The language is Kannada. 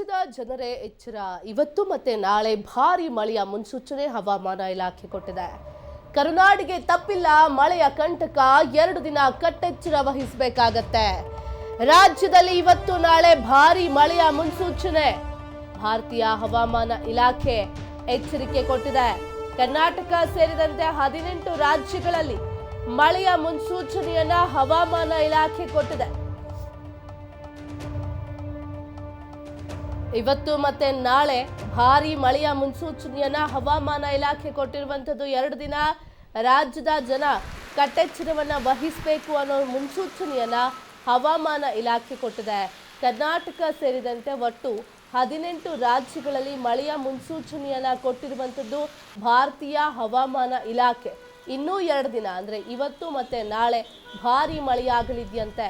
ರಾಜ್ಯದ ಜನರೇ ಎಚ್ಚರ. ಇವತ್ತು ಮತ್ತೆ ನಾಳೆ ಭಾರಿ ಮಳೆಯ ಮುನ್ಸೂಚನೆ ಹವಾಮಾನ ಇಲಾಖೆ ಕೊಟ್ಟಿದೆ. ಕರುನಾಡಿಗೆ ತಪ್ಪಿಲ್ಲ ಮಳೆಯ ಕಂಟಕ. 2 ದಿನ ಕಟ್ಟೆಚ್ಚರ ವಹಿಸಬೇಕಾಗತ್ತೆ. ರಾಜ್ಯದಲ್ಲಿ ಇವತ್ತು ನಾಳೆ ಭಾರಿ ಮಳೆಯ ಮುನ್ಸೂಚನೆ ಭಾರತೀಯ ಹವಾಮಾನ ಇಲಾಖೆ ಎಚ್ಚರಿಕೆ ಕೊಟ್ಟಿದೆ. ಕರ್ನಾಟಕ ಸೇರಿದಂತೆ 18 ರಾಜ್ಯಗಳಲ್ಲಿ ಮಳೆಯ ಮುನ್ಸೂಚನೆಯನ್ನ ಹವಾಮಾನ ಇಲಾಖೆ ಕೊಟ್ಟಿದೆ. ಇವತ್ತು ಮತ್ತೆ ನಾಳೆ ಭಾರಿ ಮಳೆಯ ಮುನ್ಸೂಚನೆಯನ್ನ ಹವಾಮಾನ ಇಲಾಖೆ ಕೊಟ್ಟಿರುವಂತದ್ದು. 2 ದಿನ ರಾಜ್ಯದ ಜನ ಕಟ್ಟೆಚ್ಚರವನ್ನ ವಹಿಸಬೇಕು ಅನ್ನೋ ಮುನ್ಸೂಚನೆಯನ್ನ ಹವಾಮಾನ ಇಲಾಖೆ ಕೊಟ್ಟಿದೆ. ಕರ್ನಾಟಕ ಸೇರಿದಂತೆ ಒಟ್ಟು 18 ರಾಜ್ಯಗಳಲ್ಲಿ ಮಳೆಯ ಮುನ್ಸೂಚನೆಯನ್ನ ಕೊಟ್ಟಿರುವಂತದ್ದು ಭಾರತೀಯ ಹವಾಮಾನ ಇಲಾಖೆ. ಇನ್ನೂ 2 ದಿನ ಅಂದ್ರೆ ಇವತ್ತು ಮತ್ತೆ ನಾಳೆ ಭಾರಿ ಮಳೆಯಾಗಲಿದೆಯಂತೆ.